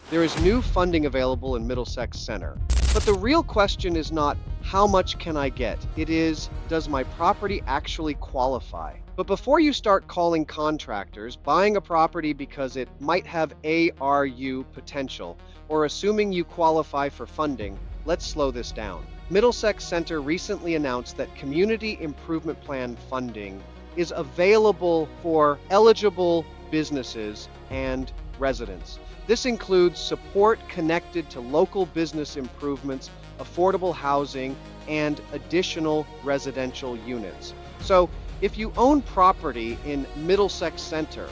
There is new funding available in Middlesex Centre. But the real question is not, how much can I get? It is, does my property actually qualify? But before you start calling contractors, buying a property because it might have ARU potential, or assuming you qualify for funding, let's slow this down. Middlesex Centre recently announced that Community Improvement Plan funding is available for eligible businesses and residents. This includes support connected to local business improvements, affordable housing, and additional residential units. So, if you own property in Middlesex Centre,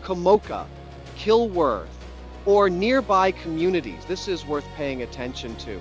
Komoka, Kilworth, or nearby communities, this is worth paying attention to.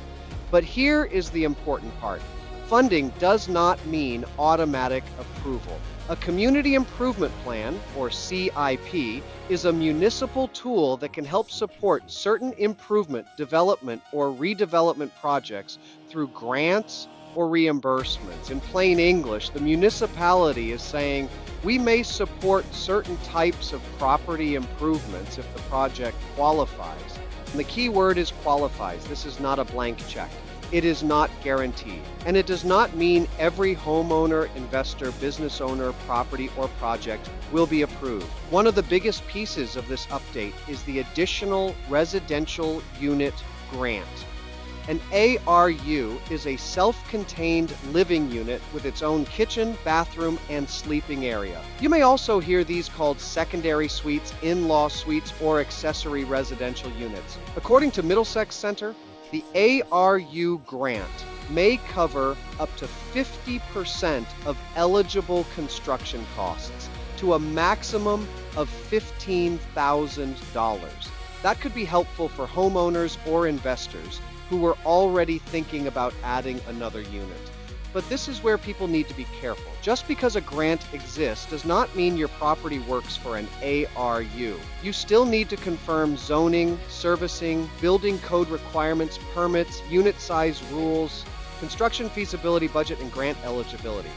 But here is the important part. Funding does not mean automatic approval. A Community Improvement Plan, or CIP, is a municipal tool that can help support certain improvement, development, or redevelopment projects through grants or reimbursements. In plain English, the municipality is saying, we may support certain types of property improvements if the project qualifies. And the key word is qualifies. This is not a blank check. It is not guaranteed. And it does not mean every homeowner, investor, business owner, property, or project will be approved. One of the biggest pieces of this update is the additional residential unit grant. An ARU is a self-contained living unit with its own kitchen, bathroom, and sleeping area. You may also hear these called secondary suites, in-law suites, or accessory residential units. According to Middlesex Centre, the ARU grant may cover up to 50% of eligible construction costs to a maximum of $15,000. That could be helpful for homeowners or investors who were already thinking about adding another unit. But this is where people need to be careful. Just because a grant exists does not mean your property works for an ARU. You still need to confirm zoning, servicing, building code requirements, permits, unit size rules, construction feasibility budget, and grant eligibility.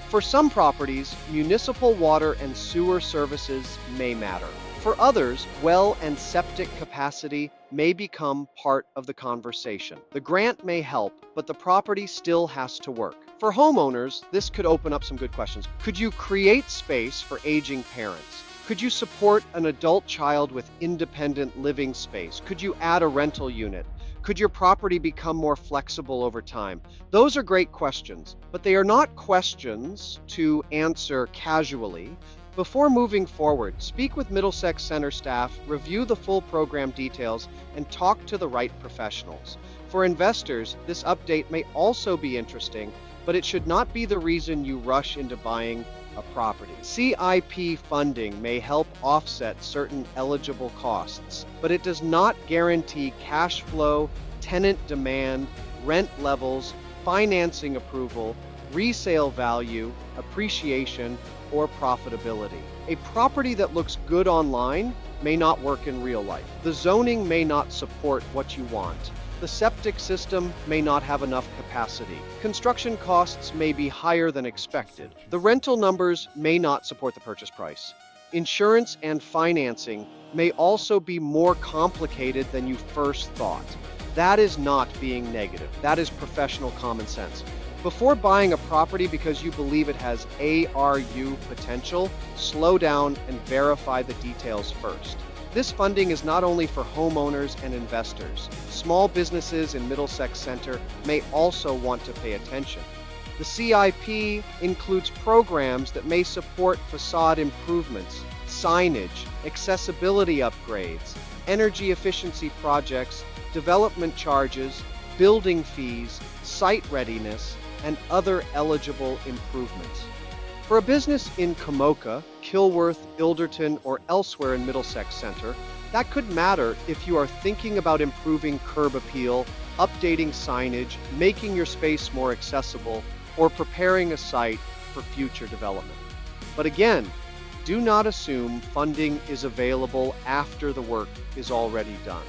For some properties, municipal water and sewer services may matter. For others, well and septic capacity may become part of the conversation. The grant may help, but the property still has to work. For homeowners, this could open up some good questions. Could you create space for aging parents? Could you support an adult child with independent living space? Could you add a rental unit? Could your property become more flexible over time? Those are great questions, but they are not questions to answer casually. Before moving forward, speak with Middlesex Centre staff, review the full program details, and talk to the right professionals. For investors, this update may also be interesting, but it should not be the reason you rush into buying a property. CIP funding may help offset certain eligible costs, but it does not guarantee cash flow, tenant demand, rent levels, financing approval, resale value, appreciation, or profitability. A property that looks good online may not work in real life. The zoning may not support what you want. The septic system may not have enough capacity. Construction costs may be higher than expected. The rental numbers may not support the purchase price. Insurance and financing may also be more complicated than you first thought. That is not being negative. That is professional common sense. Before buying a property because you believe it has ARU potential, slow down and verify the details first. This funding is not only for homeowners and investors. Small businesses in Middlesex Centre may also want to pay attention. The CIP includes programs that may support façade improvements, signage, accessibility upgrades, energy efficiency projects, development charges, building fees, site readiness, and other eligible improvements. For a business in Komoka, Kilworth, Ilderton, or elsewhere in Middlesex Centre, that could matter if you are thinking about improving curb appeal, updating signage, making your space more accessible, or preparing a site for future development. But again, do not assume funding is available after the work is already done.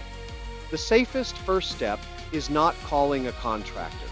The safest first step is not calling a contractor.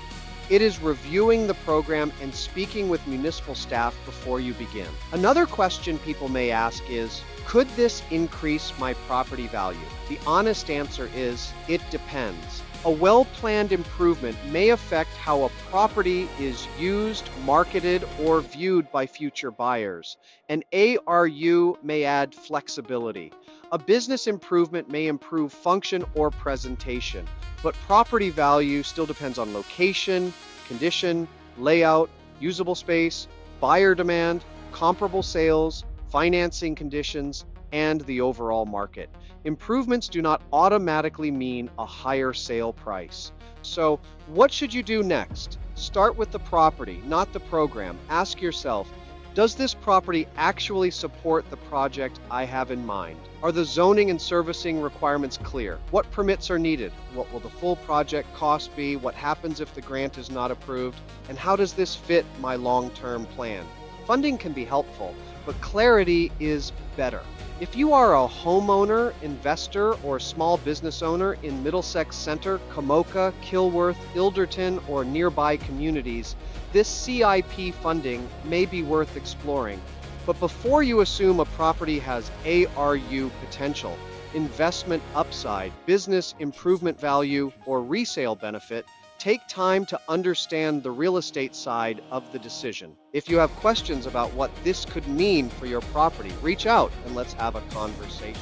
It is reviewing the program and speaking with municipal staff before you begin. Another question people may ask is, could this increase my property value? The honest answer is, it depends. A well-planned improvement may affect how a property is used, marketed, or viewed by future buyers. An ARU may add flexibility. A business improvement may improve function or presentation, but property value still depends on location, condition, layout, usable space, buyer demand, comparable sales, financing conditions, and the overall market. Improvements do not automatically mean a higher sale price. So, what should you do next? Start with the property, not the program. Ask yourself, does this property actually support the project I have in mind? Are the zoning and servicing requirements clear? What permits are needed? What will the full project cost be? What happens if the grant is not approved? And how does this fit my long-term plan? Funding can be helpful, but clarity is better. If you are a homeowner, investor, or small business owner in Middlesex Centre, Komoka, Kilworth, Ilderton, or nearby communities, this CIP funding may be worth exploring. But before you assume a property has ARU potential, investment upside, business improvement value, or resale benefit, take time to understand the real estate side of the decision. If you have questions about what this could mean for your property, reach out and let's have a conversation.